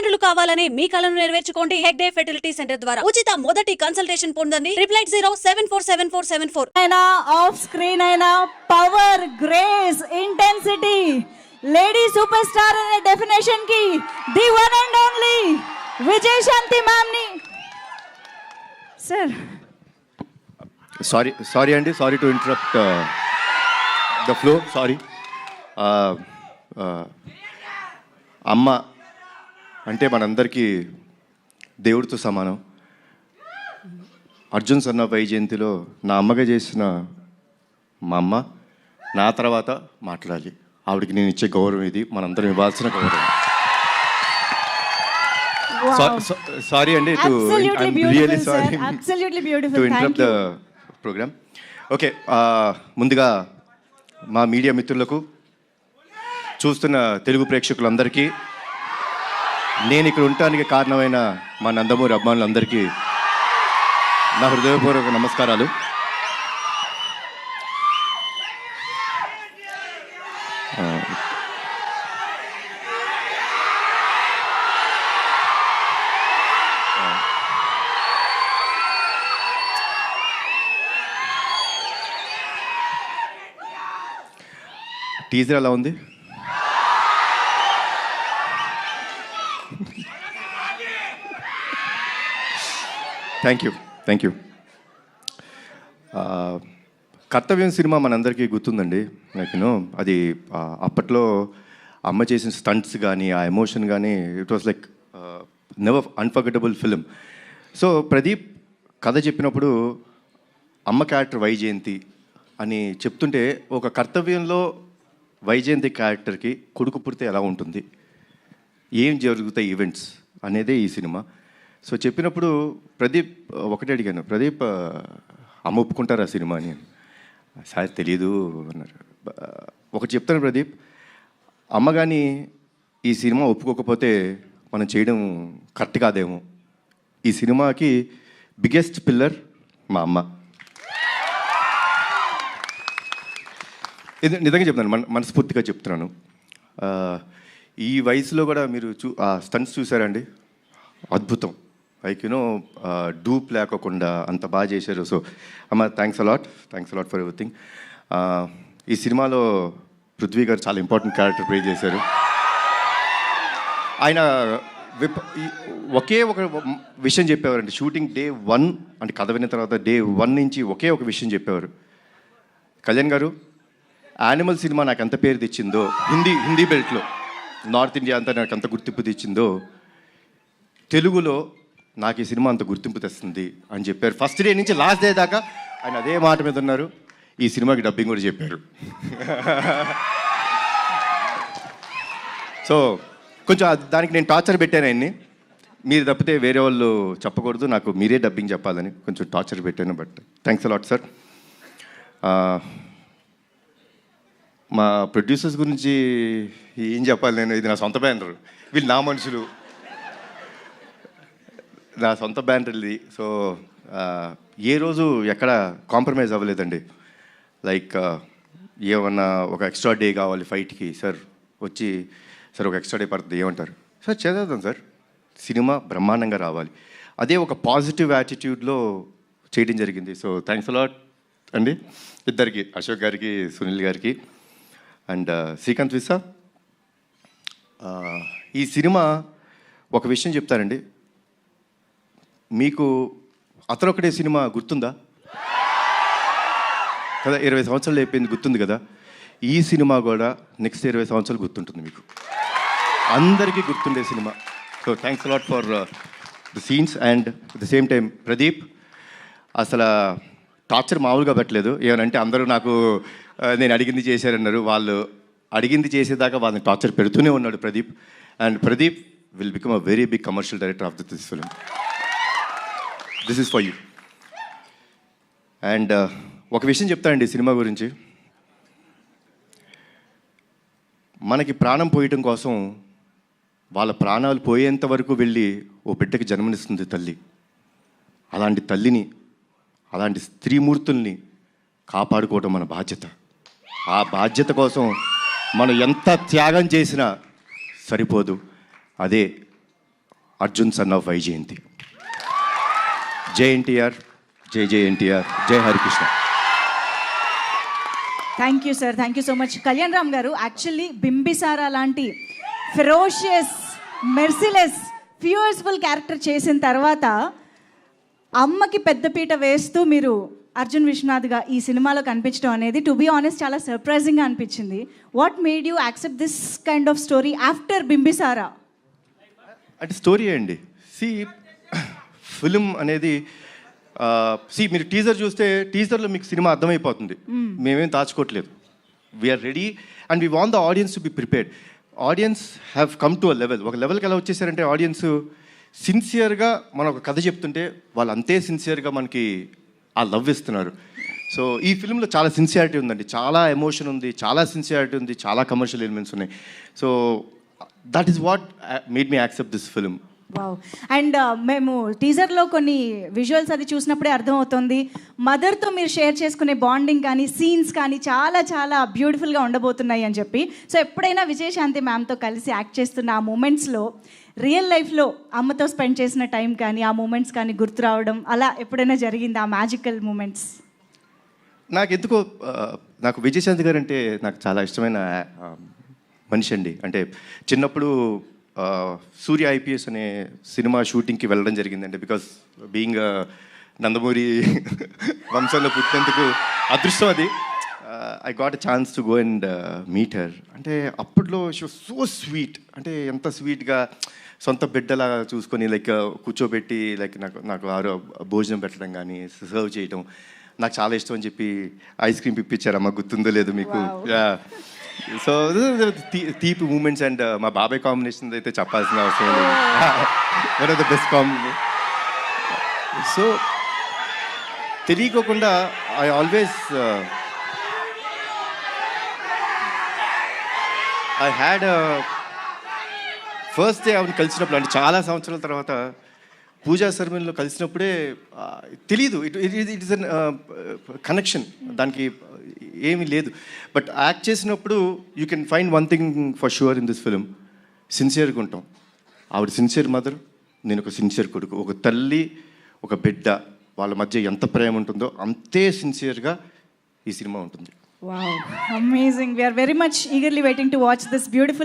తల్లిదండ్రులు కావాలని మీ కలను నెరవేర్చుకోండి హెగ్డే ఫెర్టిలిటీ సెంటర్ ద్వారా ఉచిత మొదటి కన్సల్టేషన్ పొందండి 88074747474. అయినా ఆఫ్ స్క్రీన్ అయినా power, grace, intensity, lady super star అనే డెఫినేషన్ కి the one and only Vijayashanti ma'am ని సార్. సారీ అండి, sorry to interrupt the flow, sorry. అమ్మ అంటే మనందరికీ దేవుడితో సమానం. అర్జున్ సన్న వైజయంతిలో నా అమ్మగా చేసిన మా అమ్మ నా తర్వాత మాట్లాడాలి. ఆవిడకి నేను ఇచ్చే గౌరవం ఇది, మనందరం ఇవ్వాల్సిన గౌరవం. సారీ అండి, really sorry to interrupt the programme. Okay, ముందుగా మా మీడియా మిత్రులకు, చూస్తున్న తెలుగు ప్రేక్షకులందరికీ, నేను ఇక్కడ ఉండటానికి కారణమైన మా నందమూరి అభిమానులందరికీ నా హృదయపూర్వక నమస్కారాలు. టీజర్ ఎలా ఉంది? Thank you. కర్తవ్యం సినిమా మనందరికీ గుర్తుందండి. అది అప్పట్లో అమ్మ చేసిన స్టంట్స్ కానీ, ఆ ఎమోషన్ కానీ, it was like never unforgettable film. So Pradeep కథ చెప్పినప్పుడు అమ్మ క్యారెక్టర్ వైజయంతి అని చెప్తుంటే, ఒక కర్తవ్యంలో వైజయంతి క్యారెక్టర్కి కొడుకు పుడితే ఎలా ఉంటుంది, ఏం జరుగుతాయి ఈవెంట్స్ అనేదే ఈ సినిమా. సో చెప్పినప్పుడు ప్రదీప్ ఒకటే అడిగాను, ప్రదీప్ అమ్మ ఒప్పుకుంటారు ఆ సినిమా అని. సార్ తెలీదు అన్నారు. ఒకటి చెప్తాను ప్రదీప్, అమ్మ కానీ ఈ సినిమా ఒప్పుకోకపోతే మనం చేయడం కరెక్ట్ కాదేమో. ఈ సినిమాకి బిగ్గెస్ట్ పిల్లర్ మా అమ్మ. నిజంగా చెప్తున్నాను, మనస్ఫూర్తిగా చెప్తున్నాను. ఈ వయసులో కూడా మీరు ఆ స్టంట్స్ చూసారండి, అద్భుతం. లైక్ డూప్ లేకోకుండా అంత బాగా చేశారు. సో అమ్మ, థ్యాంక్స్ అలాట్ ఫర్ ఎవ్రీథింగ్. ఈ సినిమాలో పృథ్వీ గారు చాలా ఇంపార్టెంట్ క్యారెక్టర్ ప్లే చేశారు. ఆయన ఒకే ఒక విషయం చెప్పేవారండి. షూటింగ్ డే 1 అంటే కథ విన్న తర్వాత డే 1 నుంచి ఒకే ఒక విషయం చెప్పేవారు, కళ్యాణ్ గారు, యానిమల్ సినిమా నాకు ఎంత పేరు తెచ్చిందో, హిందీ బెల్ట్లో నార్త్ ఇండియా అంతా నాకు అంత గుర్తింపు తెచ్చిందో, తెలుగులో నాకు ఈ సినిమా అంత గుర్తింపు తెస్తుంది అని చెప్పారు. ఫస్ట్ డే నుంచి లాస్ట్ డే దాకా ఆయన అదే మాట మీద ఉన్నారు. ఈ సినిమాకి డబ్బింగ్ కూడా చెప్పారు. సో కొంచెం దానికి నేను టార్చర్ పెట్టాను ఆయన్ని. మీరు తప్పితే వేరే వాళ్ళు చెప్పకూడదు, నాకు మీరే డబ్బింగ్ చెప్పాలని కొంచెం టార్చర్ పెట్టాను. But thanks a lot sir. మా ప్రొడ్యూసర్స్ గురించి ఏం చెప్పాలి నేను, ఇది నా సొంత బ్యానర్, వీళ్ళు నా మనుషులు, నా సొంత బ్యానర్ ఇది. సో ఏ రోజు ఎక్కడ కాంప్రమైజ్ అవ్వలేదండి. లైక్ ఏమన్నా ఒక ఎక్స్ట్రా డే కావాలి ఫైట్కి, సార్ వచ్చి సార్ ఒక ఎక్స్ట్రా డే పడుతుంది ఏమంటారు, సార్ చేద్దాం సార్, సినిమా బ్రహ్మాండంగా రావాలి. అదే ఒక పాజిటివ్ యాటిట్యూడ్లో చేయడం జరిగింది. సో థ్యాంక్స్ అలాట్ అండి ఇద్దరికి, అశోక్ గారికి, సునీల్ గారికి అండ్ శ్రీకాంత్ విసా. ఈ సినిమా ఒక విషయం చెప్తారండి, మీకు అతనొకటే సినిమా గుర్తుందా కదా, 20 సంవత్సరాలు అయిపోయింది, గుర్తుంది కదా. ఈ సినిమా కూడా నెక్స్ట్ 20 సంవత్సరాలు గుర్తుంటుంది మీకు, అందరికీ గుర్తుండే cinema. So thanks a lot for the scenes. And at the same time Pradeep అసలు టార్చర్ మామూలుగా పెట్టలేదు. ఏమనంటే అందరూ నాకు నేను అడిగింది చేశారన్నారు, వాళ్ళు అడిగింది చేసేదాకా వాళ్ళని టార్చర్ పెడుతూనే ఉన్నాడు Pradeep. And Pradeep will become a very big commercial director of this film. This is for you. And ఒక విషయం చెప్తానండి సినిమా గురించి, మనకి ప్రాణం పోయటం కోసం వాళ్ళ ప్రాణాలు పోయేంత వరకు వెళ్ళి ఓ బిడ్డకి జన్మనిస్తుంది తల్లి. అలాంటి తల్లిని, అలాంటి స్త్రీమూర్తుల్ని కాపాడుకోవడం మన బాధ్యత. ఆ బాధ్యత కోసం మనం ఎంత త్యాగం చేసినా సరిపోదు. అదే అర్జున్ సన్ ఆఫ్ వైజయంతి. జై ఎన్టీఆర్, జై జై ఎన్టీఆర్, జై Harikrishna. Thank you sir, thank you so much. Kalyan Ram గారు, యాక్చువల్లీ బింబిసారా లాంటి ఫెరోషియస్, మెర్సిలెస్, ఫ్యూయర్స్ఫుల్ క్యారెక్టర్ చేసిన తర్వాత అమ్మకి పెద్దపీట వేస్తూ మీరు అర్జున్ విశ్వనాథ్గా ఈ సినిమాలో కనిపించడం అనేది టు బీ ఆనెస్ట్ చాలా సర్ప్రైజింగ్గా అనిపించింది. What made you accept this kind of story after Bimbisara? అంటే స్టోరీ అండి. ఫిలిం అనేది మీరు టీజర్ చూస్తే టీజర్లో మీకు సినిమా అర్థమైపోతుంది. మేమేం దాచుకోవట్లేదు. We are ready and we want the audience to be prepared. Audience have come to a level. ఒక లెవెల్కి ఎలా వచ్చేసారంటే ఆడియన్స్ సిన్సియర్గా మనం ఒక కథ చెప్తుంటే వాళ్ళు అంతే సిన్సియర్గా మనకి ఆ లవ్ ఇస్తున్నారు. సో ఈ ఫిల్మ్లో చాలా సిన్సియారిటీ ఉందండి, చాలా ఎమోషన్ ఉంది, చాలా సిన్సియారిటీ ఉంది, చాలా కమర్షియల్ ఎలిమెంట్స్ ఉన్నాయి. So that is what made me accept this film. Wow. And మేము టీజర్లో కొన్ని విజువల్స్ అది చూసినప్పుడే అర్థమవుతుంది మదర్తో మీరు షేర్ చేసుకునే బాండింగ్ కానీ సీన్స్ కానీ చాలా చాలా బ్యూటిఫుల్గా ఉండబోతున్నాయి అని చెప్పి. సో ఎప్పుడైనా విజయశాంతి మ్యామ్తో కలిసి యాక్ట్ చేస్తున్న ఆ మూమెంట్స్లో రియల్ లైఫ్లో అమ్మతో స్పెండ్ చేసిన టైం కానీ ఆ మూమెంట్స్ కానీ గుర్తు రావడం అలా ఎప్పుడైనా జరిగింది ఆ మ్యాజికల్ మూమెంట్స్? నాకు ఎందుకో నాకు విజయశాంతి గారు అంటే నాకు చాలా ఇష్టమైన మనిషి అండి. అంటే చిన్నప్పుడు సూర్య ఐపీఎస్ అనే సినిమా షూటింగ్కి వెళ్ళడం జరిగిందండి. బికాస్ బీయింగ్ నందమూరి వంశంలో పుట్టినందుకు అదృష్టం అది. I got a chance to go and meet her. అంటే అప్పట్లో షీ వాజ్ సో స్వీట్. అంటే ఎంత స్వీట్గా సొంత బిడ్డలా చూసుకొని లైక్ కూర్చోబెట్టి లైక్ నాకు భోజనం పెట్టడం కానీ సర్వ్ చేయడం నాకు చాలా ఇష్టం అని చెప్పి ఐస్ క్రీమ్ పిప్పించారమ్మా, గుర్తుందో లేదు మీకు. సో తీపి మూమెంట్స్ అండ్ మా బాబాయ్ కాంబినేషన్ అయితే చెప్పాల్సిన అవసరం లేదు. One of the best combination. So తెలియకోకుండా I always I had first day ఆవిడ కలిసినప్పుడు అంటే చాలా సంవత్సరాల తర్వాత పూజా సెరమనీలో కలిసినప్పుడే తెలీదు ఇట్ ఇస్ అన్ కనెక్షన్, దానికి ఏమీ లేదు. బట్ యాక్ట్ చేసినప్పుడు you can find one thing for sure in this film, సిన్సియర్గా ఉంటాం. ఆవిడ సిన్సియర్ మదర్, నేను ఒక సిన్సియర్ కొడుకు. ఒక తల్లి ఒక బిడ్డ వాళ్ళ మధ్య ఎంత ప్రేమ ఉంటుందో అంతే సిన్సియర్గా ఈ సినిమా ఉంటుంది. Wow, amazing. We are very much eagerly waiting to watch this beautiful